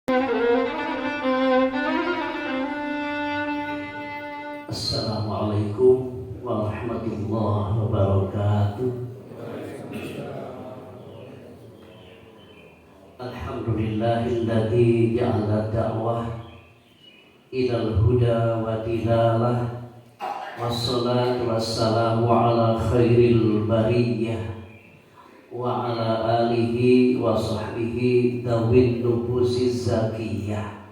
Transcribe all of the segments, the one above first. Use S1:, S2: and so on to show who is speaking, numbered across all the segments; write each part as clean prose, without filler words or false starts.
S1: Assalamualaikum warahmatullahi wabarakatuh. Alhamdulillahilladzi ja'ala da'wah ilal huda wa dilalah, wassalatu wassalamu ala khairil bariyah wa ala alihi wa sahbihi dawin nufusiz zakiyah.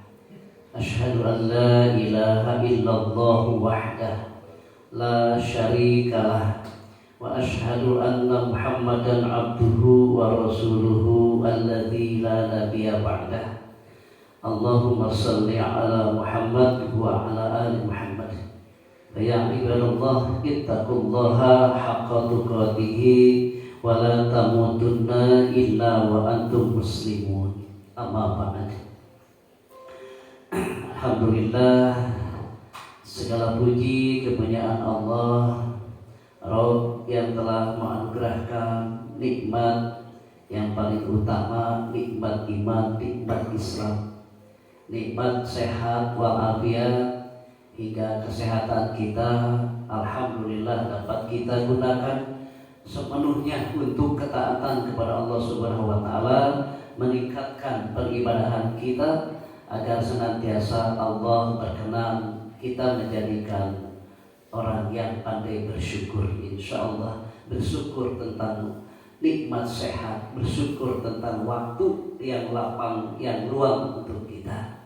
S1: Asyhadu an la ilaha illallah wahdah la syarikalah wa asyhadu anna Muhammadan abduhu wa rasuluhu alladzi la nabiyya ba'dah. Allahumma salli ala Muhammad wa ala ali Muhammad. Ya ibadallah, ittaqullaha haqqa tuqatih wa la tamutunna illa wa antum muslimun. Amma ba'd. Alhamdulillah, segala puji kepunyaan Allah, Rabb yang telah menganugerahkan nikmat yang paling utama, nikmat iman, nikmat Islam, nikmat sehat walafiat, hingga kesehatan kita alhamdulillah dapat kita gunakan sepenuhnya untuk ketaatan kepada Allah Subhanahu wa taala, meningkatkan peribadahan kita agar senantiasa Allah berkenan kita menjadikan orang yang pandai bersyukur. Insya Allah bersyukur tentang nikmat sehat, bersyukur tentang waktu yang lapang, yang luang untuk kita.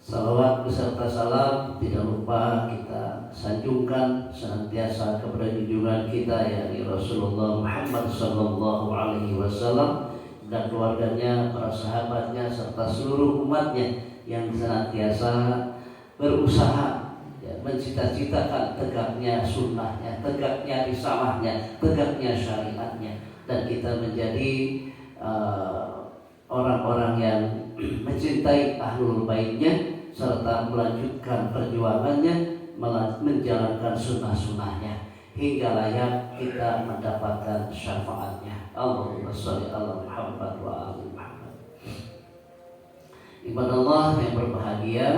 S1: Salawat beserta salam tidak lupa kita sanjungkan senantiasa kepada junjungan kita, yakni Rasulullah Muhammad sallallahu alaihi wasallam dan keluarganya, para sahabatnya, serta seluruh umatnya yang senantiasa berusaha mencita-citakan tegaknya sunnahnya, tegaknya risalahnya, tegaknya syariatnya, dan kita menjadi orang-orang yang mencintai ahlul baitnya serta melanjutkan perjuangannya, menjalankan sunnah-sunnahnya hingga layak kita mendapatkan syafaatnya. Allahumma sholli ala Muhammad wa ali Muhammad. Ibadallah yang berbahagia,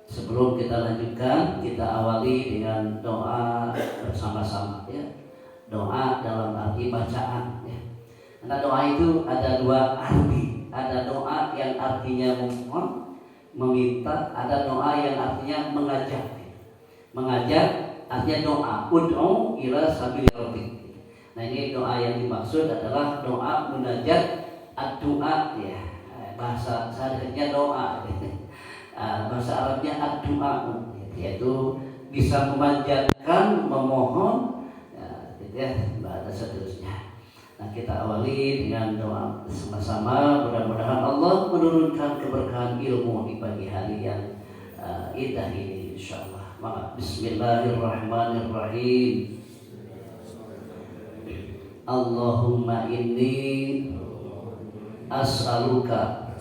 S1: sebelum kita lanjutkan, kita awali dengan doa bersama-sama ya. Doa dalam arti bacaan ya. Karena doa itu ada dua arti. Ada doa yang artinya memohon, meminta, ada doa yang artinya mengajak. Mengajak artinya doa, ud'u ila sabil rabbik. Nah, ini doa yang dimaksud adalah doa munajat, ad-du'a ya. Bahasa syariatnya doa. Bahasa Arabnya ad-du'a, yaitu bisa memanjatkan, memohon ya, dan seterusnya. Nah, kita awali dengan doa bersama-sama. Mudah-mudahan Allah menurunkan keberkahan ilmu di pagi hari yang indah ini insyaallah. Bismillahirrahmanirrahim. Allahumma inni as'aluka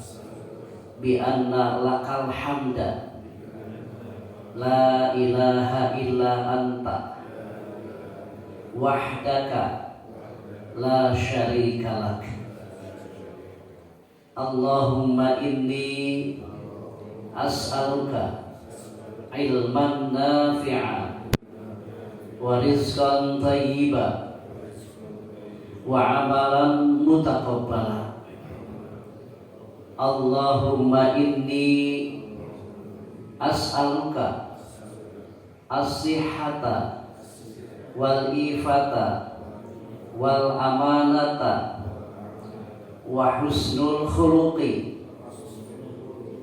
S1: bi anna lakal hamda la ilaha illa anta wahdaka la syarika lak. Allahumma inni as'aluka ilman nafi'a wa rizqan thayyiba wa amalan mutaqabbala. Allahumma inni as'aluka as-sihhata wal ifata wal amanata wa husnul khuluqi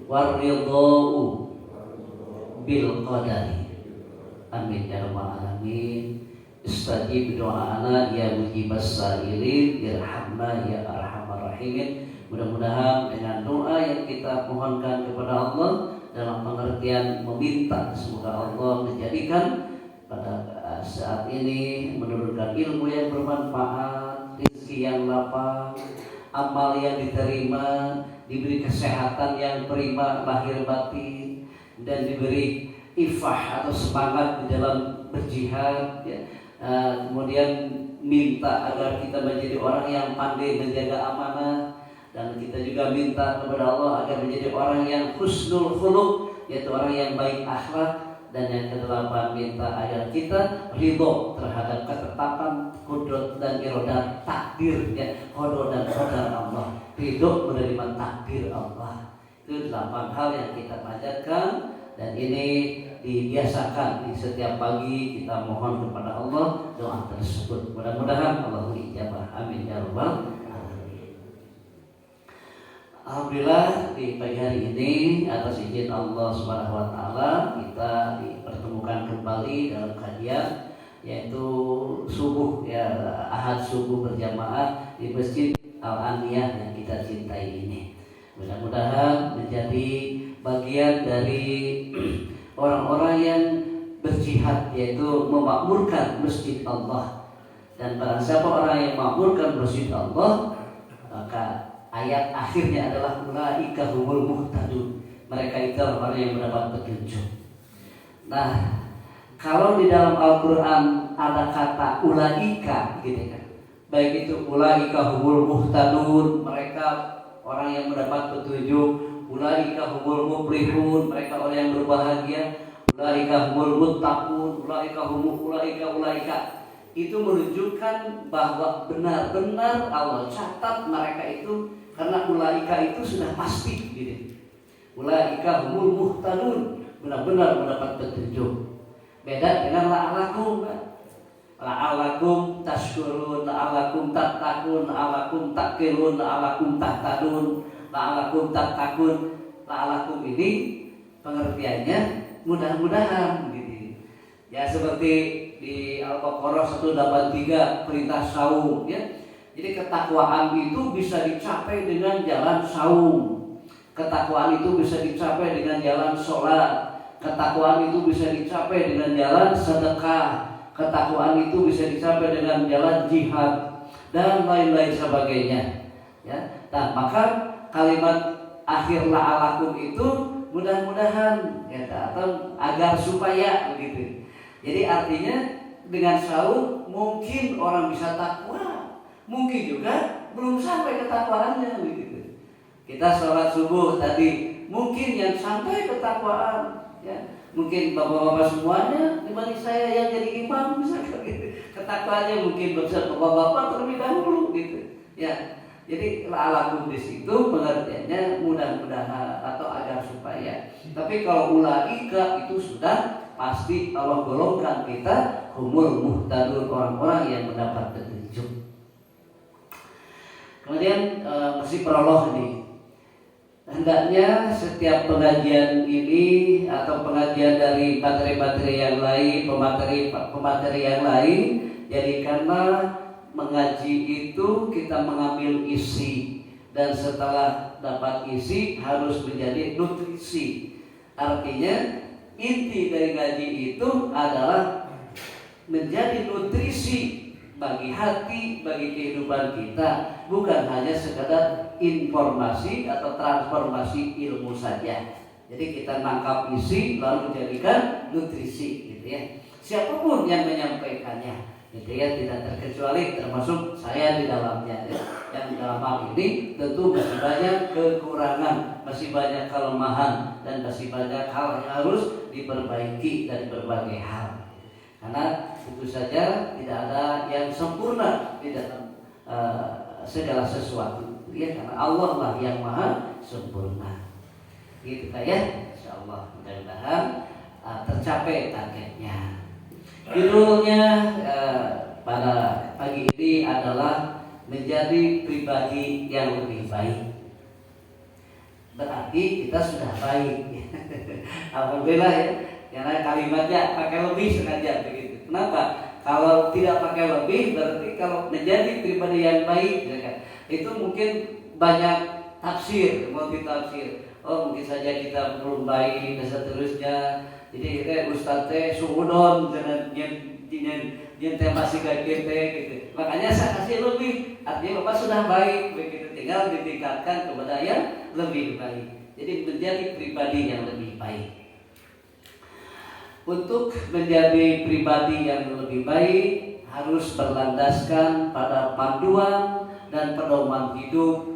S1: war ridha'u bil qadari. Amin ya rabbal alamin. Istajib doa'ana ya mujibas sa'ilin, irhamna ya arhamar rahimin. Mudah-mudahan dengan doa yang kita mohonkan kepada Allah dalam pengertian meminta, semoga Allah menjadikan pada saat ini menurunkan ilmu yang bermanfaat, rezeki yang lapang, amal yang diterima, diberi kesehatan yang prima lahir batin, dan diberi ifah atau semangat di dalam berjihad ya. Kemudian minta agar kita menjadi orang yang pandai menjaga amanah, Dan kita juga minta kepada Allah agar menjadi orang yang husnul khuluq, yaitu orang yang baik akhlak. Dan yang kedelapan, minta agar kita ridho terhadap ketetapan qudrat dan iradah takdir, ya, qada dan qadar Allah, ridho menerima takdir Allah. Itu 8 hal yang kita panjatkan, dan ini dibiasakan di setiap pagi kita mohon kepada Allah doa tersebut. Mudah-mudahan Allah ijabah. Amin ya rabbal alamin. Alhamdulillah di pagi hari ini atas izin Allah Subhanahu wa taala kita dipertemukan kembali dalam kajian, yaitu subuh, ya, Ahad subuh berjamaah di Masjid Al-Aniyah yang kita cintai ini. Mudah-mudahan menjadi bagian dari orang-orang yang berjihad, yaitu memakmurkan masjid Allah. Dan barang siapa orang yang memakmurkan masjid Allah, maka ayat akhirnya adalah ulaika humul muhtadun. Mereka itu orang yang mendapat petunjuk. Nah, kalau di dalam Al-Quran ada kata ulaika, gitu kan, baik itu ulaika humul muhtadun, mereka orang yang mendapat petunjuk, ulaika humul muflihun, mereka orang yang berbahagia, ulaika humul muttaqun, ulaika, itu menunjukkan bahwa benar-benar Allah catat mereka itu, karena ulaika itu sudah pasti, gitu. Ulaika humul muhtadun, benar-benar mendapat petunjuk. Beda dengan la'alakum, la'alakum tashkurun, la'alakum tattaqun, la'alakum taqilun, la'alakum tahtadun, la'alakum tattaqun. La'alakum ini pengertiannya mudah-mudahan, gitu. Ya, seperti di Al-Baqarah 183 perintah saum, ya. Jadi ketakwaan itu bisa dicapai dengan jalan saum. Ketakwaan itu bisa dicapai dengan jalan sholat. Ketakwaan itu bisa dicapai dengan jalan sedekah. Ketakwaan itu bisa dicapai dengan jalan jihad dan lain-lain sebagainya. Ya. Nah, maka kalimat akhir la'alakum itu mudah-mudahan, ya, atau agar supaya, begitu. Jadi artinya dengan saum mungkin orang bisa takwa, mungkin juga belum sampai ketakwaannya, begitu. Kita sholat subuh tadi, mungkin yang sampai ketakwaan, ya, mungkin bapak-bapak semuanya dibanding saya yang jadi imam, misalkan gitu. Ketakwaannya mungkin besar bapak-bapak terlebih dahulu, gitu. Ya, jadi la'alakum di situ pengertiannya mudah-mudahan atau agar supaya. Tapi kalau ulaika itu sudah pasti Allah golongkan kita humul muhtadun, orang-orang yang mendapat petunjuk. Kemudian masih prolog nih. Hendaknya setiap pengajian ini atau pengajian dari materi-materi yang lain, pemateri yang lain, jadikanlah mengaji itu kita mengambil isi, dan setelah dapat isi harus menjadi nutrisi. Artinya inti dari ngaji itu adalah menjadi nutrisi bagi hati, bagi kehidupan kita, bukan hanya sekadar informasi atau transformasi ilmu saja. Jadi kita nangkap isi lalu jadikan nutrisi, gitu ya. Siapapun yang menyampaikannya, gitu ya, tidak terkecuali termasuk saya di dalamnya, ya. Yang dalam hal ini tentu masih banyak kekurangan, masih banyak kelemahan, dan masih banyak hal yang harus diperbaiki dari berbagai hal. Karena tentu saja tidak ada yang sempurna di dalam segala sesuatu, ya, karena Allah lah yang maha sempurna. Gitu ya, insyaallah mudah-mudahan tercapai targetnya. Judulnya pada pagi ini adalah menjadi pribadi yang lebih baik. Berarti kita sudah baik. Alhamdulillah, ya. Karena kalimatnya pakai lebih sengaja begitu. Kenapa? Kalau tidak pakai lebih berarti kalau menjadi pribadi yang baik, ya kan? Itu mungkin banyak tafsir, multi tafsir. Oh, mungkin saja kita belum baik dan seterusnya. Jadi Ustaz teh suudon jangan teh masih kayak gitu. Makanya saya kasih lebih. Artinya Bapak sudah baik begitu, tinggal ditingkatkan kepada yang lebih baik. Jadi menjadi pribadi yang lebih baik. Untuk menjadi pribadi yang lebih baik harus berlandaskan pada panduan dan pedoman hidup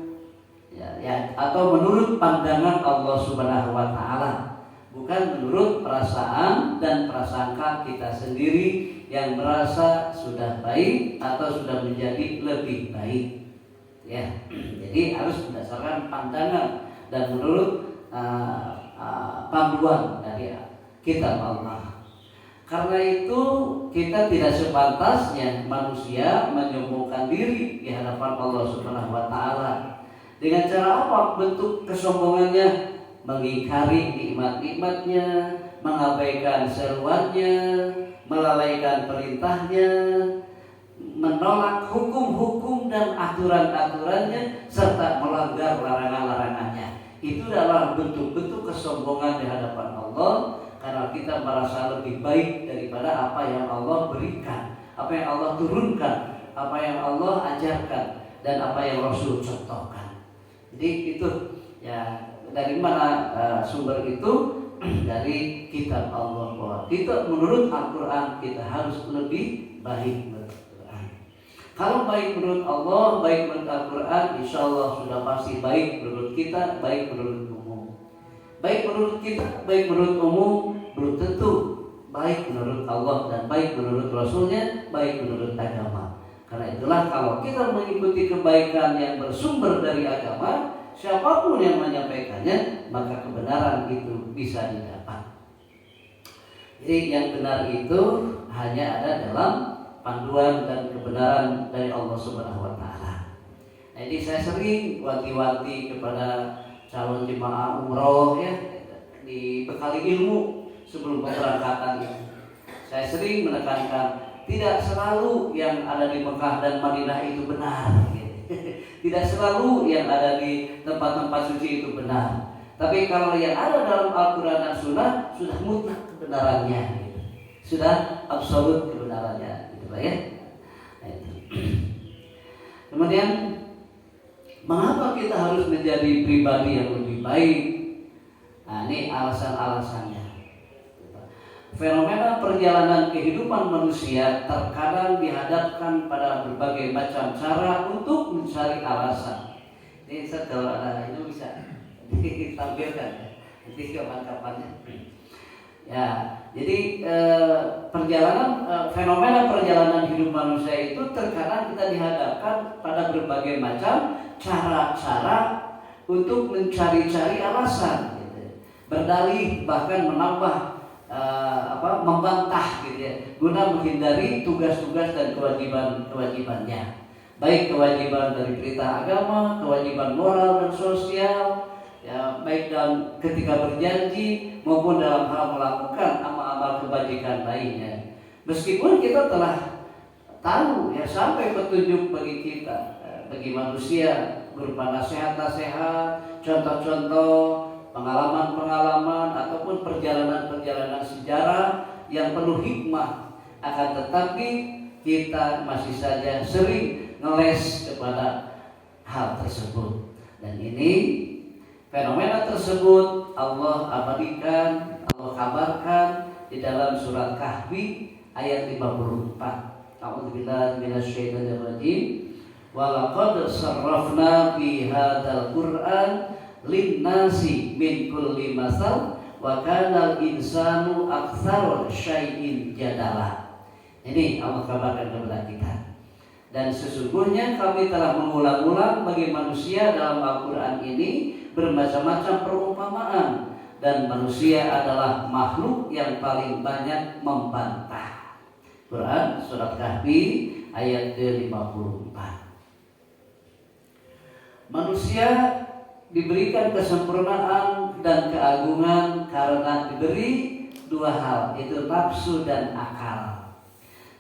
S1: ya, atau menurut pandangan Allah Subhanahu wa taala, bukan menurut perasaan dan prasangka kita sendiri yang merasa sudah baik atau sudah menjadi lebih baik. Ya, jadi harus berdasarkan pandangan dan menurut panduan dari kitab Allah. Karena itu kita tidak sepantasnya manusia menyombongkan diri di hadapan Allah Subhanahu wa taala. Dengan cara apa bentuk kesombongannya? Mengingkari nikmat-nikmatnya, mengabaikan seruannya, melalaikan perintahnya, menolak hukum-hukum dan aturan-aturannya, serta melanggar larangan-larangannya. Itu adalah bentuk-bentuk kesombongan di hadapan Allah, karena kita merasa lebih baik daripada apa yang Allah berikan, apa yang Allah turunkan, apa yang Allah ajarkan, dan apa yang Rasul contohkan. Jadi itu ya, dari mana sumber itu? Dari kitab Allah, bahwa kita menurut Al-Quran kita harus lebih baik menurut Al-Quran. Kalau baik menurut Allah, baik menurut Al-Quran, insya Allah sudah pasti baik menurut kita, baik menurut umum. Baik menurut kita, baik menurut umum, belum tentu baik menurut Allah dan baik menurut Rasulnya, baik menurut agama. Karena itulah kalau kita mengikuti kebaikan yang bersumber dari agama, siapapun yang menyampaikannya, maka kebenaran itu bisa didapat. Jadi yang benar itu hanya ada dalam panduan dan kebenaran dari Allah Subhanahu wa taala. Nah, jadi saya sering wanti-wanti kepada calon jemaah umroh ya, dibekali ilmu sebelum pemberangkatan itu. Saya sering menekankan tidak selalu yang ada di Mekah dan Madinah itu benar. Tidak selalu yang ada di tempat-tempat suci itu benar. Tapi kalau yang ada dalam Al-Quran dan Sunnah sudah mutlak kebenarannya, sudah absolut kebenarannya, gitu ya. Nah, itu. Kemudian, mengapa kita harus menjadi pribadi yang lebih baik? Nah, ini alasan-alasannya. Fenomena perjalanan kehidupan manusia terkadang dihadapkan pada berbagai macam cara untuk mencari alasan. Ini kalau ada itu bisa ditampilkan nanti kapan-kapannya. Ya, jadi fenomena perjalanan hidup manusia itu terkadang kita dihadapkan pada berbagai macam cara-cara untuk mencari-cari alasan, gitu. Berdalih bahkan menambah membantah gitu ya, guna menghindari tugas-tugas dan kewajibannya, baik kewajiban dari perintah agama, kewajiban moral dan sosial, ya, baik dalam ketika berjanji maupun dalam hal melakukan amal-amal kebajikan lainnya. Meskipun kita telah tahu ya sampai petunjuk bagi kita, bagi manusia berupa nasihat-nasihat, contoh-contoh, pengalaman-pengalaman ataupun perjalanan-perjalanan sejarah yang penuh hikmah, akan tetapi kita masih saja sering ngeles kepada hal tersebut. Dan ini fenomena tersebut Allah abadikan, Allah kabarkan di dalam surat Kahfi ayat 54. A'udzubillahi minasyaitonir rajim. Wa laqad sarrafna fi hadzal Qur'an linnasi min kulli masal wa kana al-insanu aktsara syai'in jadala. Ini Allah kabarkan kepada kita. Dan sesungguhnya kami telah mengulang-ulang bagi manusia dalam Al-Quran ini bermacam-macam perumpamaan, dan manusia adalah makhluk yang paling banyak membantah. Quran surat Kahfi ayat ke-54. Manusia diberikan kesempurnaan dan keagungan karena diberi dua hal, yaitu nafsu dan akal.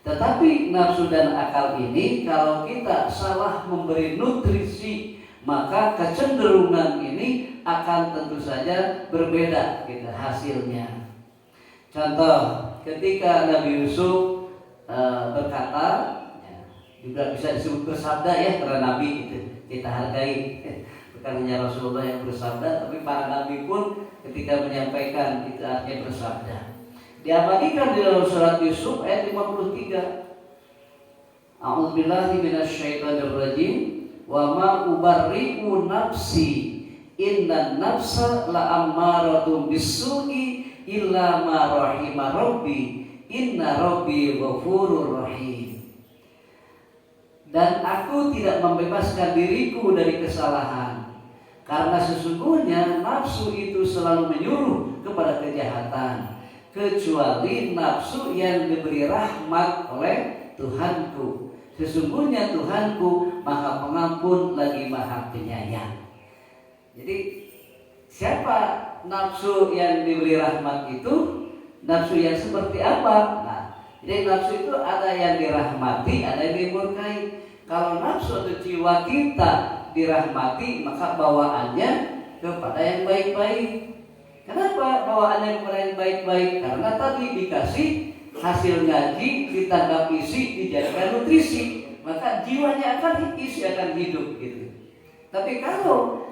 S1: Tetapi nafsu dan akal ini kalau kita salah memberi nutrisi, maka kecenderungan ini akan tentu saja berbeda gitu hasilnya. Contoh, ketika Nabi Yusuf berkata, juga bisa disebut bersabda ya, para nabi itu kita hargai. Bukan hanya Rasulullah yang bersabda, tapi para nabi pun ketika menyampaikan itu artinya bersabda. Diabadikan di dalam surat Yusuf ayat 53. A'udzubillahi minasyaitonir rajim. wa ma ubarri'u nafsi innan nafsa la'ammaratun bis-su'i illa ma rahima rabbi inna rabbi ghafurur rahim. Dan aku tidak membebaskan diriku dari kesalahan, karena sesungguhnya nafsu itu selalu menyuruh kepada kejahatan, kecuali nafsu yang diberi rahmat oleh Tuhanku. Sesungguhnya Tuhanku Maha Pengampun lagi Maha Penyayang. Jadi siapa nafsu yang diberi rahmat itu? Nafsu yang seperti apa? Nah, jadi nafsu itu ada yang dirahmati, ada yang dimurkai. Kalau nafsu atau jiwa kita dirahmati, maka bawaannya kepada yang baik-baik. Kenapa bawaannya kepada yang baik-baik? Karena tadi dikasih hasil ngaji, ditangkap isi, dijadikan nutrisi, maka jiwanya akan isi, akan hidup gitu. Tapi kalau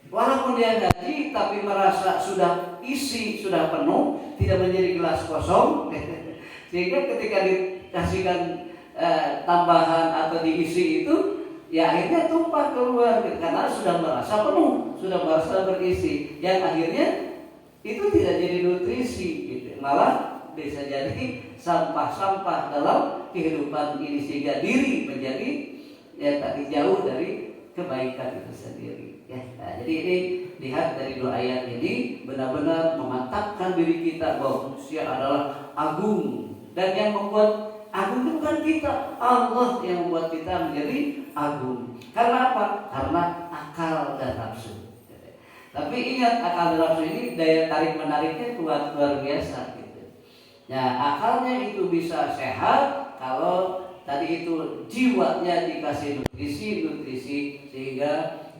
S1: walaupun dia ngaji tapi merasa sudah isi, sudah penuh, tidak menjadi gelas kosong, sehingga ketika dikasihkan tambahan atau diisi itu, ya akhirnya tumpah keluar karena sudah merasa penuh, sudah merasa berisi, yang akhirnya itu tidak jadi nutrisi gitu. Malah bisa jadi sampah-sampah dalam kehidupan ini, sehingga diri menjadi ya tadi jauh dari kebaikan itu sendiri ya. Nah, jadi ini lihat dari dua ayat ini benar-benar memantapkan diri kita bahwa manusia adalah agung, dan yang membuat agung itu bukan kita, Allah yang membuat kita menjadi agung. Karena apa? Karena akal dan nafsu. Tapi ingat, akal dan nafsu ini daya tarik menariknya kuat luar biasa gitu. Nah, akalnya itu bisa sehat kalau tadi itu jiwanya dikasih nutrisi sehingga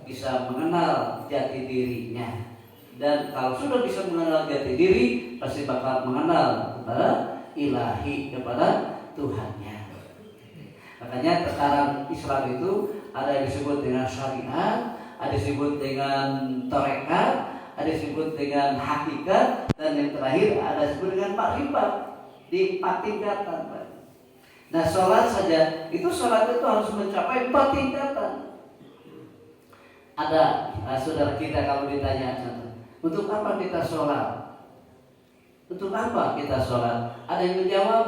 S1: bisa mengenal jati dirinya. Dan kalau sudah bisa mengenal jati diri, pasti bakal mengenal kepada ilahi, kepada Tuhannya. Makanya tataran Islam itu ada yang disebut dengan syariat, ada disebut dengan tarekat, ada disebut dengan hakikat, dan yang terakhir ada disebut dengan makrifat, di 4 tingkatan. Nah, sholat saja itu, sholat itu harus mencapai 4 tingkatan. Ada saudara kita kalau ditanya, untuk apa kita sholat? Untuk apa kita sholat? Ada yang menjawab,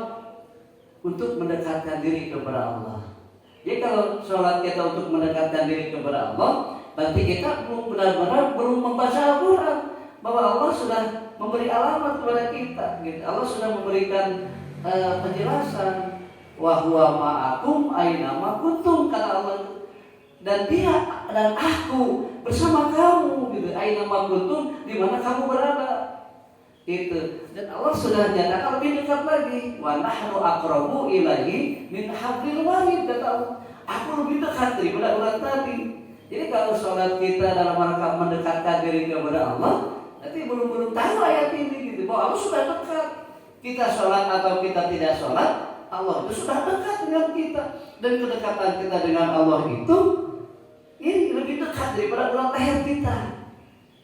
S1: untuk mendekatkan diri kepada Allah. Jadi kalau sholat kita untuk mendekatkan diri kepada Allah, berarti kita benar-benar belum membaca Al-Quran, bahwa Allah sudah memberi alamat kepada kita gitu. Allah sudah memberikan penjelasan, wa huwa ma'akum aina ma kuntum, kata Allah, dan dia dan aku bersama kamu gitu, aina ma kuntum, di mana kamu berada itu. Dan Allah sudah nyatakan lebih dekat lagi, wa nahnu aqrabu ilaihi min hablil warid, kata Allah, aku lebih dekat daripada urat tadi. Jadi kalau sholat kita dalam rangka mendekatkan diri kepada Allah, nanti belum tahu ayat ini gitu, bahwa Allah sudah dekat. Kita sholat atau kita tidak sholat, Allah itu sudah dekat dengan kita, dan kedekatan kita dengan Allah itu ini lebih dekat daripada urat leher kita.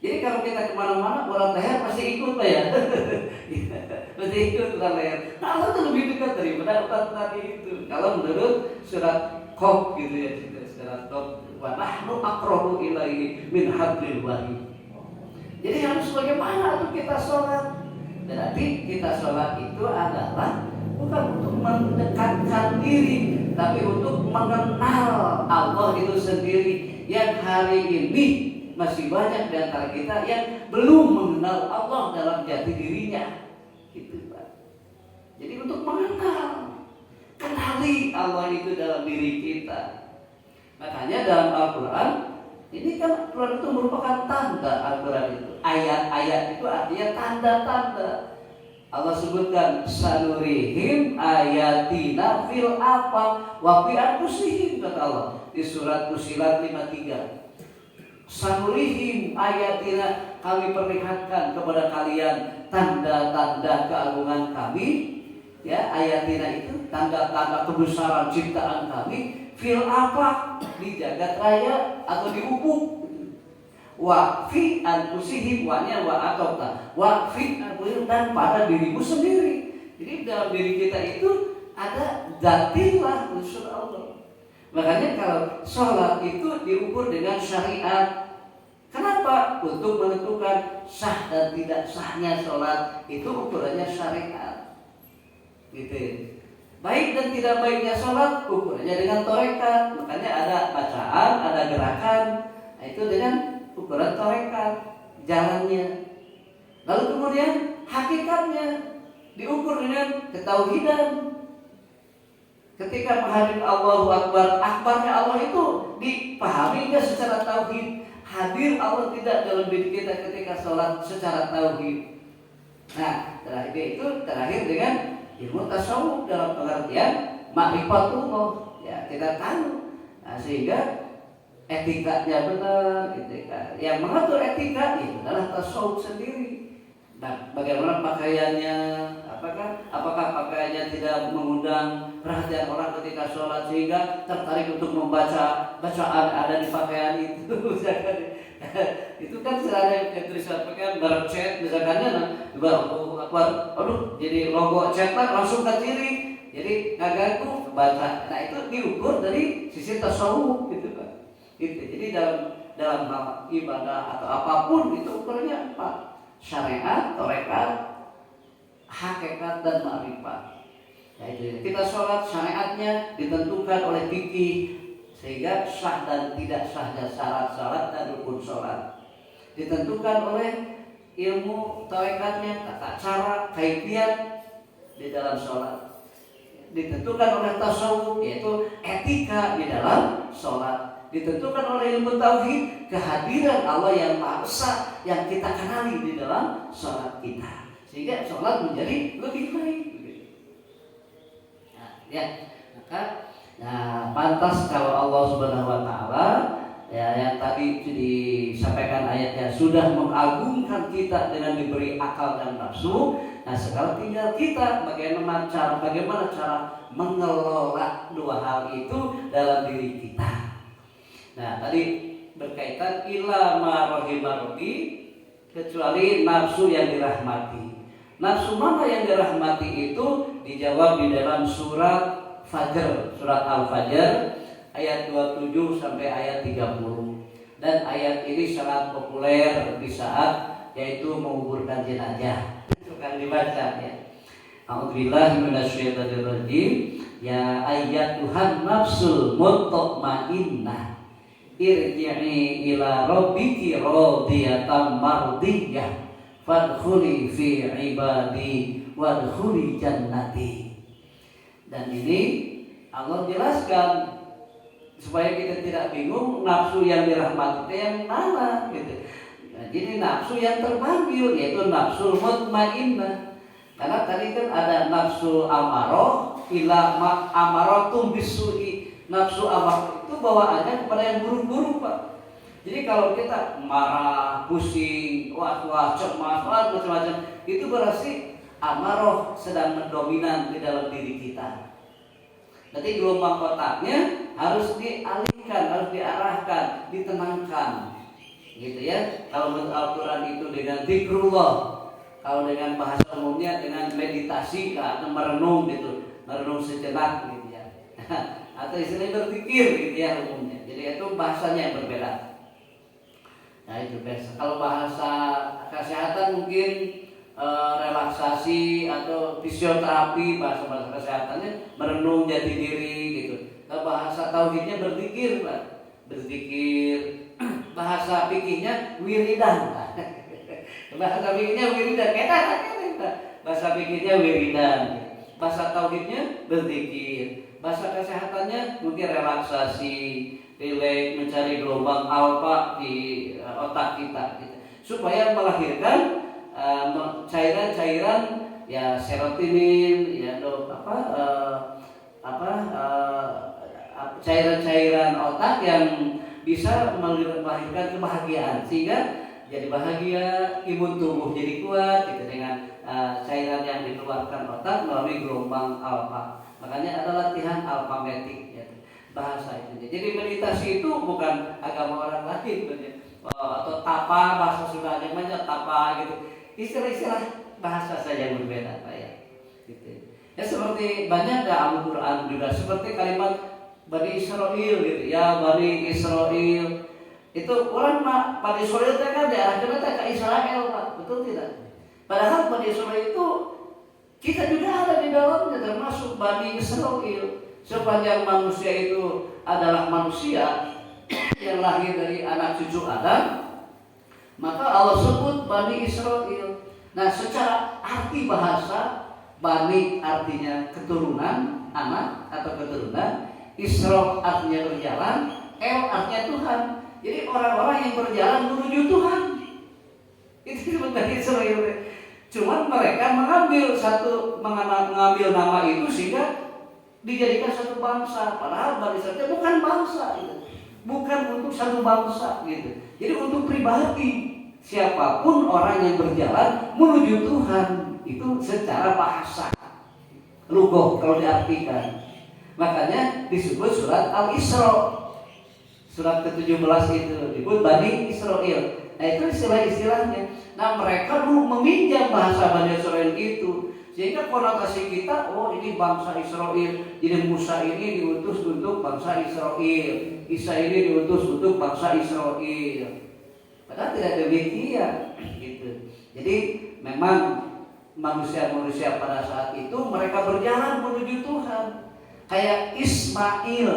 S1: Jadi kalau kita kemana-mana, urat leher pasti ikut Pak ya, pasti ikut urat leher. Nah, Allah itu lebih dekat daripada urat tadi itu. Kalau menurut surat Qaf gitu ya, surat Qaf, wa nahnu aqrabu ilaihi min hablil warid. Jadi harus bagaimana tuh kita sholat? Berarti kita sholat itu adalah bukan untuk mendekatkan diri, tapi untuk mengenal Allah itu sendiri. Yang hari ini masih banyak di antara kita yang belum mengenal Allah dalam jati dirinya, gitu Pak. Jadi untuk mengenal, kenali Allah itu dalam diri kita. Makanya dalam Al-Quran ini kan Al-Quran itu merupakan tanda. Al-Quran itu ayat-ayat itu artinya tanda-tanda. Allah sebutkan sanurihim ayatina fil afaq wa fi anfusihim, kata Allah di surat Fussilat 53. Sanurihim ayatina, kami perlihatkan kepada kalian tanda-tanda keagungan kami, ya, ayatina itu tanda-tanda kebesaran ciptaan kami, fil afaq, di jagat raya atau di ufuk, wa fi anfusihim, wa-nya wa atauta, wa fi anfusihim, dan pada dirimu sendiri. Jadi dalam diri kita itu ada zatillah unsur Allah. Makanya kalau sholat itu diukur dengan syariat. Kenapa? Untuk menentukan sah dan tidak sahnya sholat itu ukurannya syariat. Gitu. Baik dan tidak baiknya sholat ukurannya dengan torekat. Makanya ada bacaan, ada gerakan. Nah, itu dengan ukuran torekat jalannya. Lalu kemudian hakikatnya diukur dengan ketauhidan. Ketika menghadap Allahu Akbar, akbarnya Allah itu dipahami nggak secara tauhid? Hadir Allah tidak dalam diri kita ketika sholat secara tauhid. Nah, terakhir dengan ilmu tasawuf dalam pengertian ma'rifatullah. Ya, kita tahu. Nah, sehingga etikanya benar, etika. Yang mengatur etika itu adalah tasawuf sendiri. Nah, bagaimana pakaiannya? Apakah pakaiannya tidak mengundang perhatian orang ketika sholat sehingga tertarik untuk membaca bacaan ada di pakaian itu? Itu kan selain tulisan pakaian bercet misalkan, aduh jadi logo cetak langsung ke kiri, jadi ngaganggu baca. Nah itu diukur dari sisi tasawuf gitu kan. Gitu. Jadi dalam hal ibadah atau apapun itu ukurannya apa? Syariat, torekat, hakikat dan ma'rifat. Ya, itu. Kita sholat syariatnya ditentukan oleh fikih sehingga sah dan tidak sahnya syarat-syarat dan rukun sholat ditentukan oleh ilmu torekatnya, tata cara, kaifiat di dalam sholat ditentukan oleh tasawuf yaitu etika di dalam sholat ditentukan oleh ilmu tauhid kehadiran Allah yang maha besar yang kita kenali di dalam sholat kita sehingga sholat menjadi lebih baik. Nah, ya, maka pantas kalau Allah Subhanahu Wa Taala ya yang tadi disampaikan ayatnya sudah mengagungkan kita dengan diberi akal dan nafsu. Nah sekarang tinggal kita bagaimana cara mengelola dua hal itu dalam diri kita. Nah tadi berkaitan ila ma rahimah rabbi kecuali nafsu yang dirahmati. Nafsu mana yang dirahmati itu dijawab di dalam surat Fajr, surat Al-Fajr ayat 27 sampai ayat 30. Dan ayat ini sangat populer di saat yaitu menguburkan jenazah. Suka dibaca ya. A'udzubillahi minasyaitonir rajim. Ya ayyatuhan nafsul mutmainnah irji'i ila rabbiki radiyatan mardiyah fadkhuli fi ibadi wadkhuli jannati. Dan ini Allah jelaskan supaya kita tidak bingung nafsu yang dirahmati yang mana gitu. Nah, jadi nafsu yang terpanggil yaitu nafsu mutmainnah. Karena tadi kan ada nafsu amarah ila amaratum bisu'i. Nafsu amarah itu bawaannya kepada yang buruk-buruk, Pak. Jadi kalau kita marah, pusing, was-was, cemas, macam-macam, itu berarti amarah sedang mendominan di dalam diri kita. Nanti gelombang otaknya harus dialihkan, harus diarahkan, ditenangkan, gitu ya. Kalau menurut Al-Quran itu dengan zikrullah, kalau dengan bahasa umumnya dengan meditasi, atau merenung gitu, merenung sejenak, gitu ya. Atau istilahnya berpikir, gitu ya umumnya. Jadi itu bahasanya yang berbeda. Nah itu biasa. Kalau bahasa kesehatan mungkin relaksasi atau fisioterapi, bahasa kesehatannya merenung jati diri gitu. Kalau bahasa tauhidnya berzikir, Pak. Berzikir. Bahasa fikihnya wiridan. Bahasa fikihnya wiridan. Bahasa fikihnya wiridan. Bahasa tauhidnya berzikir. Bahasa kesehatannya mungkin relaksasi, rileks, mencari gelombang alfa di otak kita gitu. Supaya melahirkan cairan-cairan ya serotonin ya cairan-cairan otak yang bisa melahirkan kebahagiaan sehingga jadi bahagia, imun tubuh jadi kuat gitu dengan cairan yang dikeluarkan otak melalui gelombang alfa. Makanya ada latihan alfametik ya, bahasa itu. Jadi meditasi itu bukan agama orang lain atau tapa bahasa Sunda namanya tapa gitu. Istilah-istilah bahasa saja yang berbeda Pak ya. Gitu. Ya seperti banyak Al-Qur'an juga seperti kalimat Bani Israel gitu ya, Bani Israel itu orang Bani Israel itu kan diarahkan ke Israel Pak, betul tidak? Padahal Bani Israel itu kita juga ada di dalamnya, termasuk Bani Israel. Sepanjang manusia itu adalah manusia yang lahir dari anak cucu Adam, maka Allah sebut Bani Israel. Nah, secara arti bahasa, Bani artinya keturunan, anak atau keturunan, Israel artinya berjalan, El artinya Tuhan. Jadi orang-orang yang berjalan menuju Tuhan. Itu Bani Israel. Cuman mereka mengambil nama itu sehingga dijadikan satu bangsa. Padahal Bani Israel bukan bangsa, gitu. Bukan untuk satu bangsa, gitu. Jadi untuk pribadi, siapapun orang yang berjalan menuju Tuhan itu secara bahasa, lugoh kalau diartikan. Makanya disebut surat Al-Isra. Surat ke-17 itu disebut Bani Israel. Nah itu istilah-istilahnya. Nah mereka dulu meminjam bahasa Bani Israel itu, sehingga konotasi kita, oh ini bangsa Israel. Jadi Musa ini diutus untuk bangsa Israel, Isa ini diutus untuk bangsa Israel. Padahal tidak demikian, gitu. Jadi memang manusia-manusia pada saat itu mereka berjalan menuju Tuhan. Kayak Ismail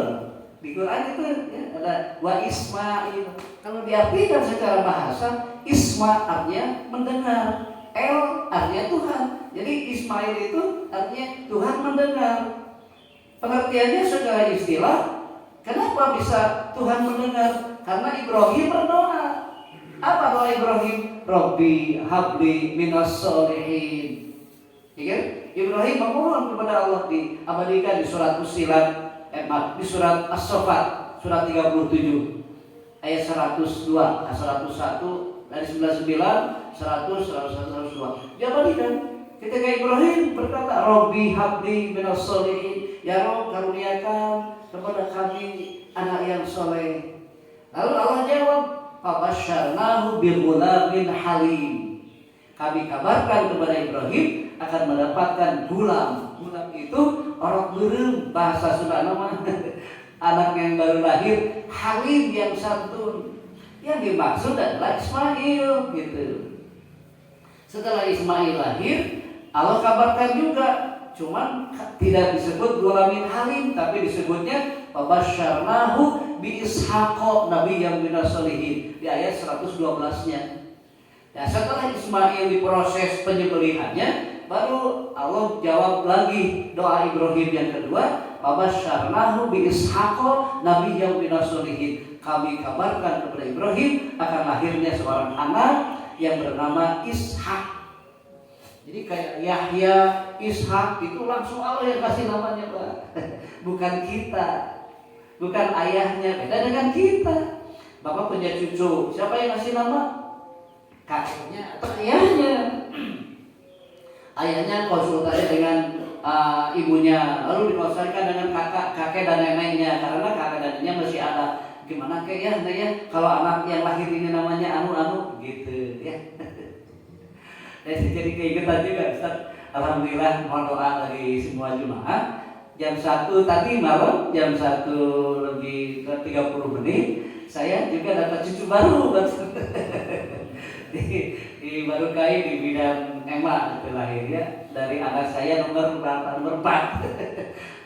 S1: di Quran itu ya, ada wa Ismail. Kalau diartikan secara bahasa, Isma artinya mendengar, El artinya Tuhan. Jadi Ismail itu artinya Tuhan mendengar. Pengertiannya secara istilah, kenapa bisa Tuhan mendengar? Karena Ibrahim berdoa. Apa doa Ibrahim? Robbi habli minas sholihin. Ya, Ibrahim memohon kepada Allah, diabadikan di surat Fussilat, di surat As-Saffat, surat 37 ayat 102, 101 dari 99, 100, 102. Diabadikan ketika Ibrahim berkata, Robbi habli minas sholihin, ya Rob karuniakan kepada kami anak yang soleh. Lalu Allah jawab, fabasyarnahu bighulamin halim. Kami kabarkan kepada Ibrahim akan mendapatkan gulam. Gulam itu orang beureum, bahasa Sunda nama anak yang baru lahir, halim yang santun. Yang dimaksud adalah Ismail, gitu. Setelah Ismail lahir, Allah kabarkan juga, cuman tidak disebut gulamin halim, tapi disebutnya fabasyarnahu bi Ishaq nabiyyan minas sholihin di ayat 112-nya. Nah, setelah Ismail diproses penyembelihannya, baru Allah jawab lagi doa Ibrahim yang kedua, fabasyarnahu bi Ishaq nabiyyan minas sholihin. Kami kabarkan kepada Ibrahim akan lahirnya seorang anak yang bernama Ishak. Jadi kayak Yahya, Ishak itu langsung Allah yang kasih namanya, Pak. Bukan kita. Bukan ayahnya, beda dengan kita. Bapak punya cucu, siapa yang kasih nama? Kakeknya atau ayahnya? Ayahnya konsultasi dengan ibunya, lalu dikonsultasikan dengan kakek dan neneknya, karena kakek dan neneknya masih ada. Gimana kek ya, kalau anak yang lahir ini namanya anu gitu ya. Jadi keingetan juga Ustaz. Alhamdulillah, mohon doa dari semua jemaah. Jam 1 tadi malam, jam 1 lebih 30 menit, saya juga dapat cucu baru. di Barukai di bidang EMA itu lahir ya, dari anak saya nomor 4.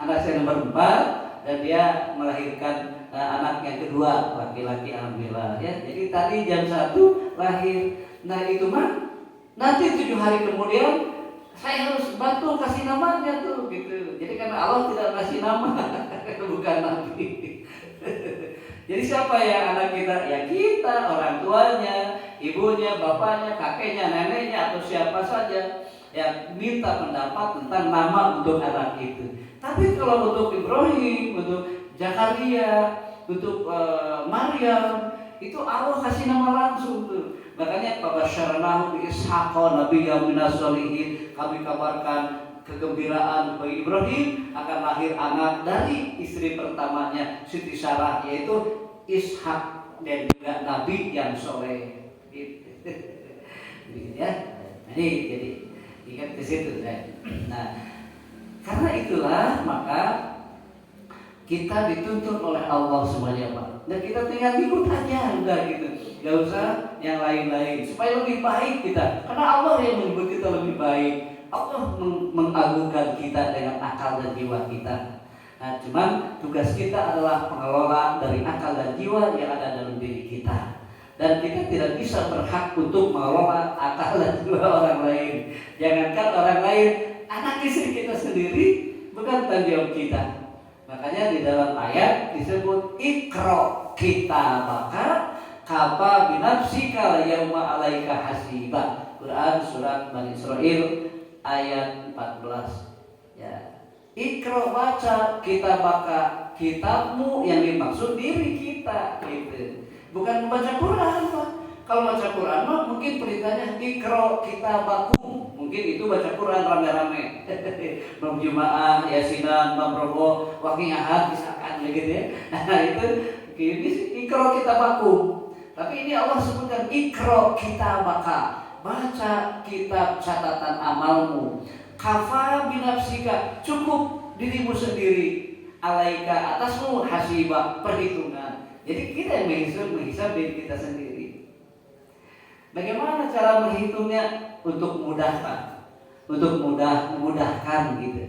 S1: Anak saya nomor 4 dan dia melahirkan anak yang kedua laki-laki, alhamdulillah ya. Jadi tadi jam 1 lahir. Nah itu mah nanti 7 hari kemudian saya harus bantu kasih namanya tuh gitu. Jadi karena Allah tidak kasih nama, bukan nabi. Jadi siapa yang anak kita? Ya kita, orang tuanya, ibunya, bapaknya, kakeknya, neneknya, atau siapa saja yang minta pendapat tentang nama untuk anak itu. Tapi kalau untuk Ibrahim, untuk Zakaria, untuk Maryam, itu Allah kasih nama langsung tuh. Makanya fabasyarnahu bi Ishaq nabiyyan minas sholihin. Kami kabarkan kegembiraan bagi Ibrahim akan lahir anak dari istri pertamanya Siti Sarah, yaitu Ishak, dan juga nabi yang soleh. Ya. Jadi ingat ke situ. Nah, karena itulah maka Kita dituntut oleh Allah semuanya Pak. Dan kita tinggal ikut aja udah gitu. Gak usah yang lain-lain supaya lebih baik kita. Karena Allah yang membuat kita lebih baik. Allah mengagungkan kita dengan akal dan jiwa kita. Nah, cuman tugas kita adalah pengelola dari akal dan jiwa yang ada dalam diri kita. Dan kita tidak bisa berhak untuk mengelola akal dan jiwa orang lain. Jangankan orang lain, anak istri kita sendiri bukan tanggung jawab kita. Makanya di dalam ayat disebut ikra kitabaka kafa binafsika yauma alaika hasiba. Quran surat Bani Israil ayat 14. Ya. Ikra baca kitabaka, kitabmu yang dimaksud diri kita gitu. Bukan membaca Quran Pak. Kalau baca Quran mah mungkin perintahnya ikra kitabakum. Mungkin itu baca Quran rame-rame. Bab Jumaah, Yasinan, Bab Robo, Waqiah misalkan gitu ya. Nah itu ini ikra kitabakum. Tapi ini Allah sebutkan ikra kitabaka. Baca kitab catatan amalmu. Kafa binafsika, cukup dirimu sendiri. Alaika atasmu hasiba, perhitungan. Jadi kita yang menghisab diri kita sendiri. Bagaimana cara menghitungnya? Untuk memudahkan gitu.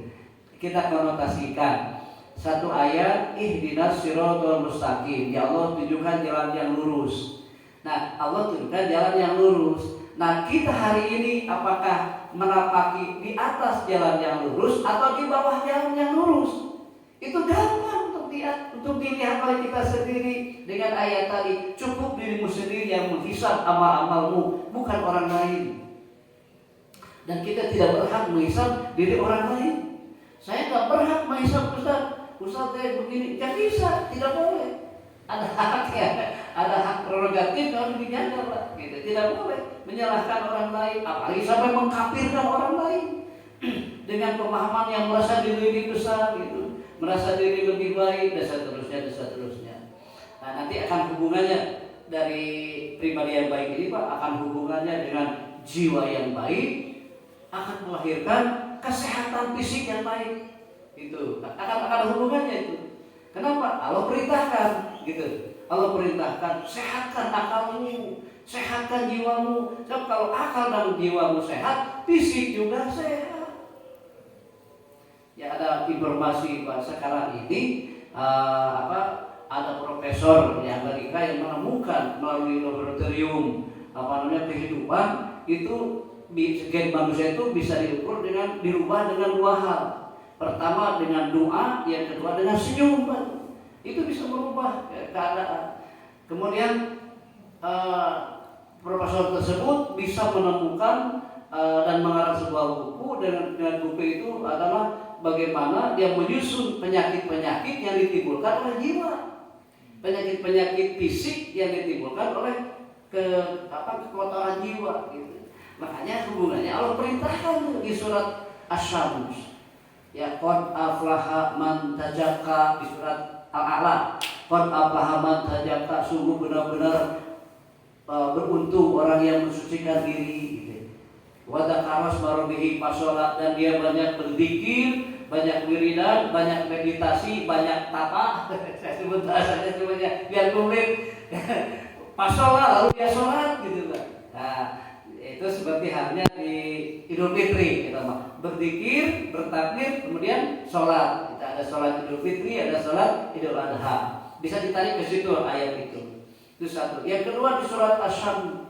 S1: Kita konotasikan satu ayat ihdinas siratal mustaqim. Ya Allah tunjukkan jalan yang lurus. Nah, Allah tunjukkan jalan yang lurus. Nah, kita hari ini apakah menapaki di atas jalan yang lurus atau di bawah jalan yang lurus? Itu gampang untuk dilihat oleh kita sendiri dengan ayat tadi. Cukup dirimu sendiri yang menghisab amal-amalmu, bukan orang lain. Dan kita tidak berhak menghisab diri orang lain. Saya tidak berhak menghisab Ustaz saya begini, tidak bisa, tidak boleh. Ada hak ya, ada hak prerogatif harus dijaga Pak. Gitu. Tidak boleh menyalahkan orang lain, apalagi sampai mengkafirkan orang lain dengan pemahaman yang merasa diri lebih besar, gitu, merasa diri lebih baik, dan seterusnya. Nah, nanti akan hubungannya dari pribadi yang baik ini Pak, akan hubungannya dengan jiwa yang baik, akan melahirkan kesehatan fisik yang baik. Itu akan hubungannya itu. Kenapa? Allah perintahkan, gitu. Allah perintahkan sehatkan akalmu, sehatkan jiwamu. Sebab kalau akal dan jiwamu sehat, fisik juga sehat. Ya ada informasi Pak sekarang ini ada profesor di Amerika yang menemukan melalui laboratorium kehidupan itu gen manusia itu bisa dirubah dengan dua hal. Pertama dengan doa, yang kedua dengan senyum. Itu bisa merubah keadaan. Kemudian profesor tersebut bisa menemukan dan mengarang sebuah buku. Dengan buku itu adalah bagaimana dia menyusun penyakit-penyakit yang ditimbulkan oleh jiwa, penyakit-penyakit fisik yang ditimbulkan oleh kekotoran jiwa. Gitu. Makanya hubungannya Allah perintahkan di surat Asy-Syams. Ya, qad aflaha man tazakka di surat Al-A'la. Qad aflaha man tazakka, sungguh benar-benar beruntung orang yang mensucikan diri gitu. Wa dzakara asma rabbih fasolat, dan dia banyak berzikir, banyak wiridan, banyak meditasi, banyak tapa. Saya sebut bahasanya semuanya biar komplit. Fasolat lalu dia sholat gitu Pak. Nah, itu seperti halnya di Idul Fitri, kita berzikir, bertakbir, kemudian sholat. Kita ada sholat Idul Fitri, ada sholat Idul Adha. Bisa ditarik ke situ ayat itu. Itu satu. Yang kedua di surat Asy-Syams,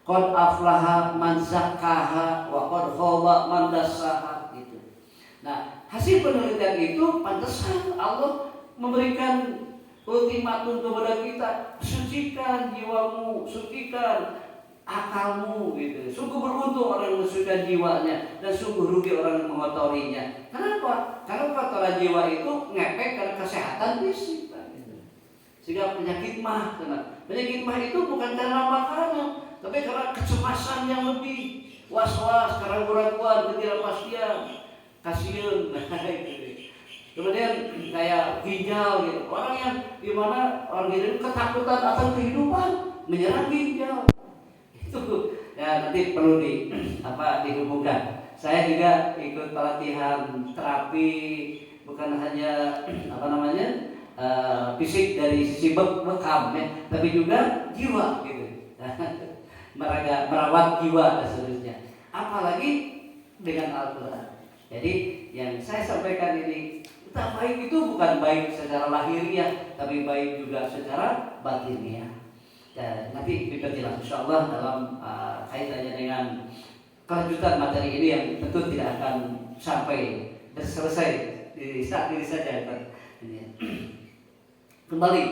S1: qad aflaha man zakkaha wa qad khaba man dassaha gitu. Nah, hasil penelitian itu pantesan Allah memberikan ultimatum kepada kita, sucikan jiwamu, sucikan akalmu gitu. Sungguh beruntung orang yang mensucikan jiwanya, dan sungguh rugi orang yang mengotorinya. Kenapa? Karena kotoran jiwa itu ngefek karena kesehatan fisik gitu. Sehingga penyakit mah itu bukan karena makanan, tapi karena kecemasan yang lebih, was-was, keraguan-keraguan, ketidakpastian, kasihan. Kemudian kayak ginjal gitu. Orang yang dimana orang itu ketakutan akan kehidupan menyerang ginjal. Itu ya nanti perlu dihubungkan. Saya juga ikut pelatihan terapi, bukan hanya fisik dari sisi bekam ya, tapi juga jiwa gitu. Merawat jiwa dan seterusnya. Apalagi dengan Al-Quran. Jadi yang saya sampaikan ini, kita baik itu bukan baik secara lahiriah, tapi baik juga secara batiniah. Dan nanti diperjelas insyaallah dalam kaitannya dengan kelanjutan materi ini yang tentu tidak akan sampai selesai di saat ini saja. Kembali,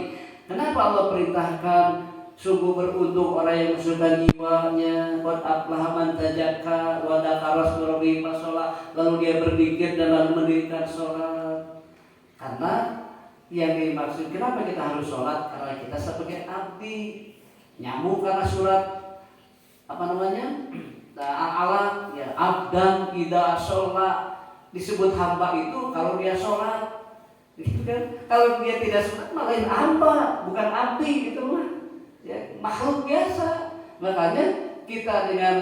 S1: kenapa Allah perintahkan sungguh beruntung orang yang mensucikan jiwanya, qad aflaha man tazakka wa dzakara rabbi fasolah, lalu dia berzikir dan lalu mendirikan sholat. Karena yang dimaksud kenapa kita harus sholat, karena kita sebagai abdi. Nyambung karena surat Allah ya, abdan idza sholat, disebut hamba itu kalau dia sholat gitu kan. Kalau dia tidak sholat malah hamba, bukan abdi gitu mah ya, makhluk biasa. Makanya kita dengan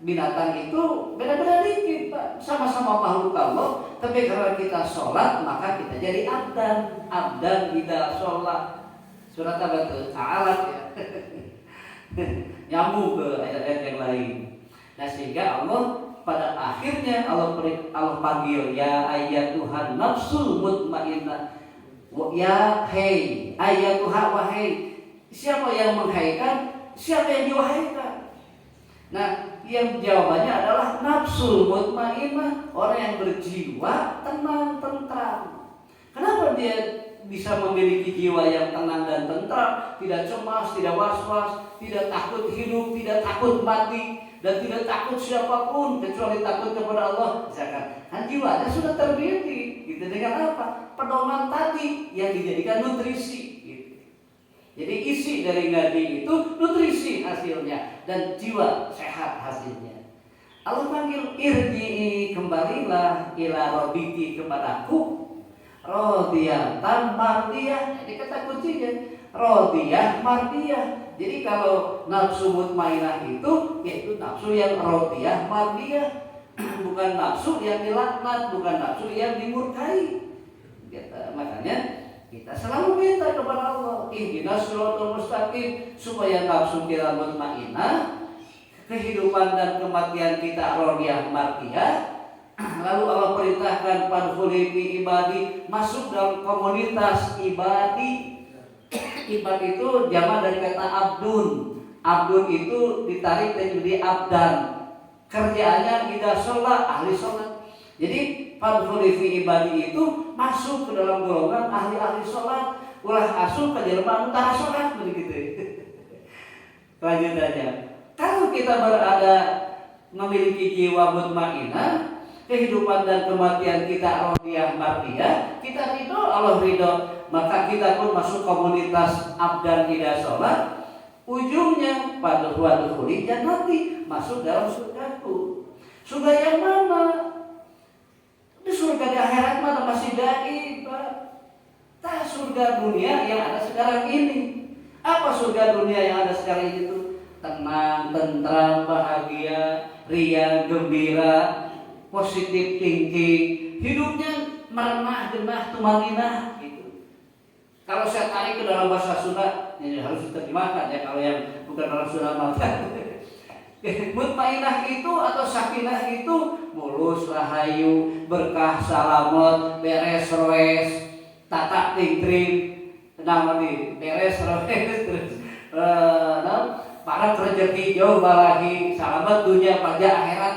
S1: binatang itu beda-beda dikit Pak, sama-sama makhluk Allah, tapi kalau kita sholat maka kita jadi abdan idza sholat. Surat apa itu? Ta'ala ya. Nyambung ke ayat-ayat yang lain. Nah sehingga Allah pada akhirnya Allah panggil ya ayyatuhan nafsul mutmainnah. Ya hei ayyatuha wahai. Siapa yang menghaikan? Siapa yang diwahaikan? Nah yang jawabannya adalah nafsul mutmainnah, orang yang berjiwa tenang tentram. Kenapa dia bisa memiliki jiwa yang tenang dan tentram, tidak cemas, tidak was-was, tidak takut hidup, tidak takut mati, dan tidak takut siapapun kecuali takut kepada Allah. Misalkan, kan jiwanya sudah terdidik, gitu dengan apa? Pedoman tadi yang dijadikan nutrisi. Gitu. Jadi isi dari ngaji itu nutrisi hasilnya dan jiwa sehat hasilnya. Allah panggil irji'i, kembalilah ila rabbiki, kepadaku. Rodiyatan mardiyah, jadi kata kuncinya rodiyah mardiyah. Jadi kalau nafsu mutmainah itu yaitu nafsu yang rodiyah mardiyah, bukan nafsu yang dilaknat, bukan nafsu yang dimurkai. Makanya kita selalu minta kepada Allah, ihdinas shiratal mustaqim, supaya nafsu kita mutmainah, kehidupan dan kematian kita rodiyah mardiyah. Lalu Allah perintahkan padkhuli fi ibadi, masuk dalam komunitas ibadi. Ibad itu jamak dari kata abdun. Abdun itu ditarik dan jadi abdan. Kerjaannya idza sholat, ahli sholat. Jadi padkhuli fi ibadi itu masuk ke dalam golongan ahli-ahli sholat. Ulah asup ke jelema anu tara sholat begitu. Lanjutannya, kalau kita berada memiliki jiwa mutmainnah, kehidupan dan kematian kita rodiyah mardiyah, kita ridho, Allah ridho, maka kita pun masuk komunitas abdan idza sholat. Ujungnya pada wadkhuli jannati, masuk dalam surgaku. Surga yang mana? Di surga di akhirat mana masih gaib, Pak. Tak surga dunia yang ada sekarang ini. Apa surga dunia yang ada sekarang ini itu? Tenang, tentram, bahagia, riang, gembira, positif thinking, hidupnya merenah, genah, tumaninah gitu. Kalau saya tarik ke dalam bahasa Sunda, ini harus diterjemahkan ya, kalau yang bukan dalam Sunda makan. Mutmainah itu atau sakinah itu mulus, rahayu, berkah, salamet, beres, roes, tata, tingtrim, namanya beres, roes, terus para rezeki jauh balahi, salamet dunia pada akhirat.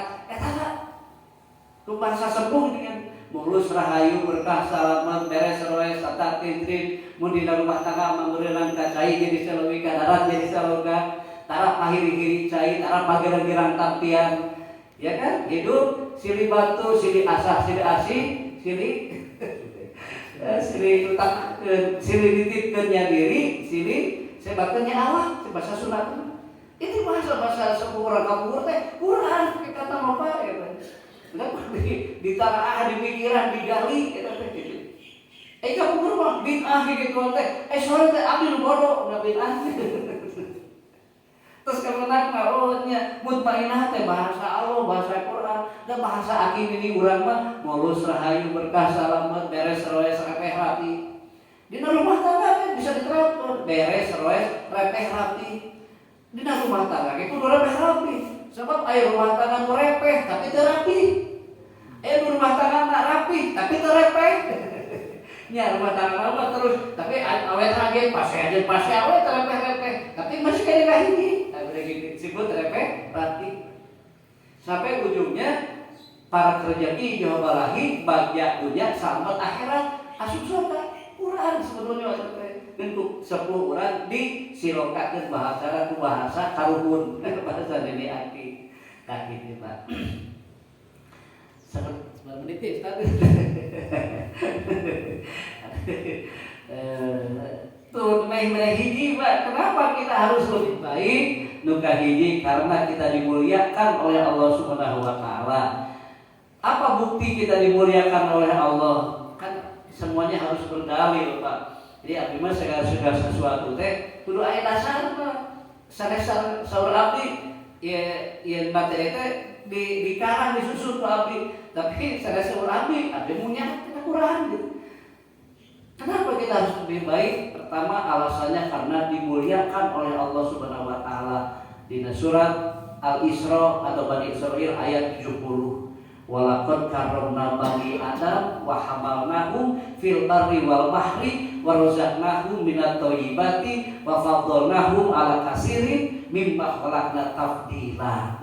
S1: Itu bahasa sepuh dengan mulus rahayu, berkah, salamet, beres, roes, tata, tingtrim, mun dina rumah tangga mangeureunang kacai jadi salewi, kadarat jadi saloga, tara pahiri-hiri cai, tara pagerang-gerang tampian. Ya kan? Hidup silih batu, silih asah, silih asih, silih dititkeun nya diri, silih sebatkeun nya Allah, bahasa Sunda. Itu bahasa sepuh orang kapur teh, Quran kata apa ya, Pak? Ditaraah, di pikiran, digali gitu. Kamu berubah bid'ah gitu teh. Sore teh abdi nu bodoh enggak bid'ah. Terus kemenang nya mutmainah teh bahasa Allah, bahasa Quran, dan bahasa akim ini urang mah mulus rahayu, berkah, salamet, beres, roes, kabeh rapi. Dina rumah tangga kan bisa diterapkan beres, repeh, rapi. Dina rumah tangga itu repeh rapi. Sebab ayo rumah tangga nu repeh tapi terapi. Rumah tangga nak rapi tapi terepeh. Ya rumah tangga mah terus tapi awet lagi pasti awet terepeh-repeh. Tapi masih kayak lagi. Nah, disebut terepeh rapi. Sampai ujungnya para kerjaki jauh balahi bagja dunia selamat akhirat asup surga. Quran sebetulnya bentuk 10 urang disilokakeun bahasa karuhun bahasa Deni Aki ka kitu Pak. Sebentar menit Ustaz. Tuh meh hiji Pak. Kenapa kita harus lebih baik? Nu kahiji karena kita dimuliakan oleh Allah Subhanahu wa taala. Apa bukti kita dimuliakan oleh Allah? Kan semuanya harus berdalil Pak. Jadi abdi mah segala sesuatu teh kudu aya dasarna. Sanes saur abdi ye materi teh dikarang disusun ku abdi. Tapi sanes saur abdi munya kita kurang gitu. Kenapa kita harus lebih baik? Pertama alasannya karena dimuliakan oleh Allah Subhanahu wa taala. Di surat Al-Isra atau Bani Israil ayat 70. Walaqad karramna bani Adam wa hamalnahum fil barri wal bahri wa razaqnahum minat thayyibati wa faddalnahum ala katsirin mimma khalaqna tafdila.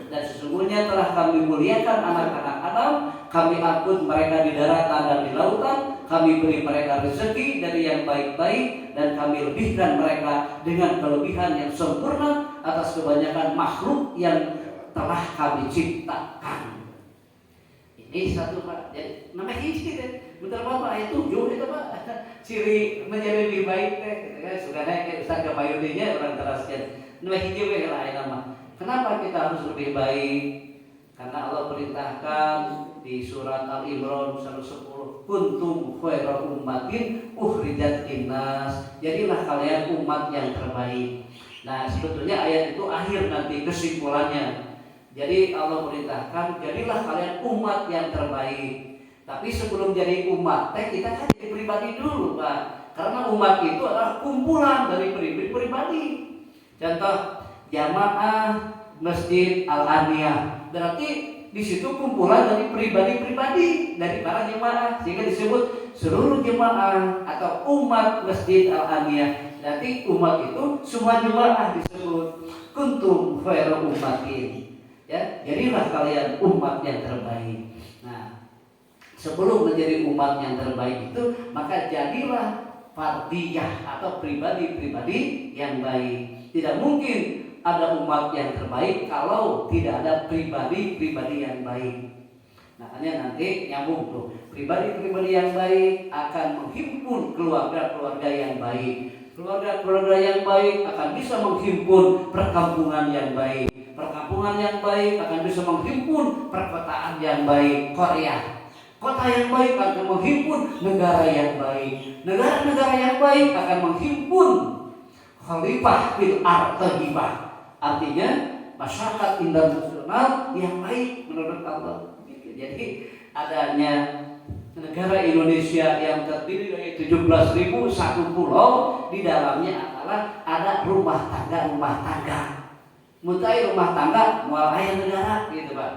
S1: Dan sesungguhnya telah kami muliakan anak-anak Adam, kami angkut mereka di daratan dan di lautan, kami beri mereka rezeki dari yang baik-baik, dan kami lebihkan mereka dengan kelebihan yang sempurna atas kebanyakan makhluk yang telah kami ciptakan. Ini satu Pak, jadi namanya hiji deh. Bentar Bapak ayat 7 itu Pak. Ciri menjadi lebih baik teh, sudah naik Ustaz ke payudenya orang teraskan. Namanya hiji we lah nama. Kenapa kita harus lebih baik? Karena Allah perintahkan di surat Al-Imran 110, kuntum khaira ummatin ukhrijat linnas. Jadilah kalian umat yang terbaik. Nah, sebetulnya ayat itu akhir nanti kesimpulannya. Jadi Allah perintahkan jadilah kalian umat yang terbaik. Tapi sebelum jadi umat kita kan jadi pribadi dulu Pak. Karena umat itu adalah kumpulan dari pribadi. Contoh jamaah Masjid Al-Aniyah. Berarti di situ kumpulan dari pribadi-pribadi dari para jemaah, sehingga disebut seluruh jemaah atau umat Masjid Al-Aniyah. Berarti umat itu semua jemaah disebut kuntum khairu ummatin. Ya, jadilah kalian umat yang terbaik. Nah, sebelum menjadi umat yang terbaik itu, maka jadilah fardiyah atau pribadi-pribadi yang baik. Tidak mungkin ada umat yang terbaik kalau tidak ada pribadi-pribadi yang baik. Makanya nanti nyambung tuh, pribadi-pribadi yang baik akan menghimpun keluarga-keluarga yang baik. Keluarga-keluarga yang baik akan bisa menghimpun perkampungan yang baik. Perkampungan yang baik akan bisa menghimpun perkotaan yang baik. Korea, kota yang baik akan menghimpun negara yang baik. Negara-negara yang baik akan menghimpun khalifah fil ardhibah. Artinya masyarakat internasional yang baik menurut Allah. Jadi adanya negara Indonesia yang terdiri dari 17.001 pulau, di dalamnya adalah ada rumah tangga. Mutai rumah tangga mulai negara gitu Pak.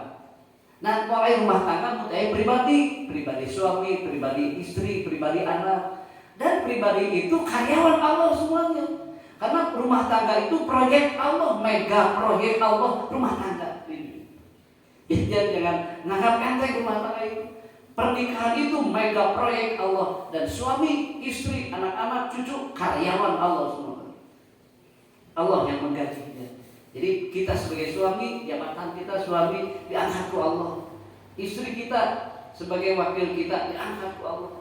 S1: Nah mulai rumah tangga mutai pribadi suami, pribadi istri, pribadi anak, dan pribadi itu karyawan Allah semuanya. Karena rumah tangga itu proyek Allah, mega proyek Allah rumah tangga. Jadi jangan nganggap enteng rumah tangga itu. Pernikahan itu mega proyek Allah, dan suami, istri, anak-anak, cucu karyawan Allah semua. Allah yang menggajinya. Jadi kita sebagai suami, jabatan kita suami diangkat ke Allah. Istri kita sebagai wakil kita diangkat ke Allah.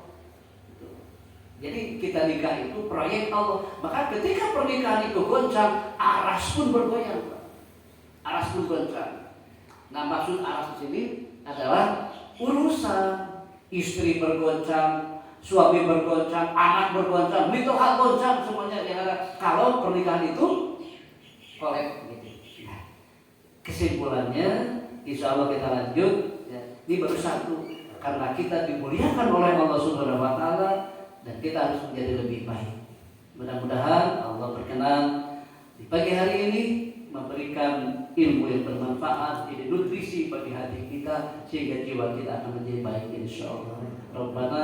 S1: Jadi kita nikah itu proyek Allah. Maka ketika pernikahan itu goncang, aras pun bergoyang. Aras pun goncang. Nah maksud aras di sini adalah urusan istri bergoncang, suami bergoncang, anak bergoncang, mitohat goncang semuanya yang ada. Kalau pernikahan itu kolek. Kesimpulannya, insya Allah kita lanjut. Ya, ini baru satu, karena kita dimuliakan oleh Allah Subhanahu Wa Taala, dan kita harus menjadi lebih baik. Mudah-mudahan Allah berkenan di pagi hari ini memberikan ilmu yang bermanfaat, jadi nutrisi bagi hati kita sehingga jiwa kita akan menjadi baik insyaallah. Rabbana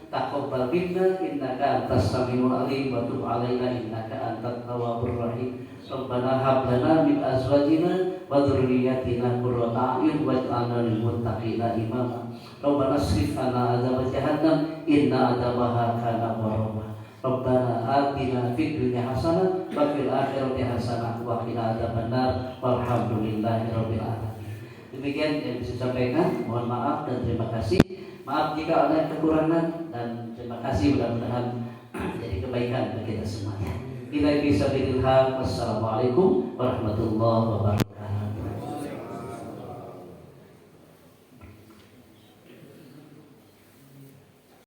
S1: taqabbal minna innaka antas samiul alim wa tub alaina innaka antat tawwabur rahim. Rabbana hab lana min azwajina wa dzurriyyatina qurrata a'yun waj'alna lil muttaqina imama. Rabbana srif 'anna adzab jahannam inna adzabaha kana gharama. Rabbana atina fid dunya hasanah wa fil akhirati hasanah wa qina adzabannar walhamdulillahirabbil alamin. Demikian yang bisa saya sampaikan. Mohon maaf dan terima kasih. Maaf jika ada kekurangan dan terima kasih, mudah-mudahan jadi kebaikan bagi kita semuanya. Bila bisa bilhaq. Wassalamualaikum warahmatullahi wabarakatuh.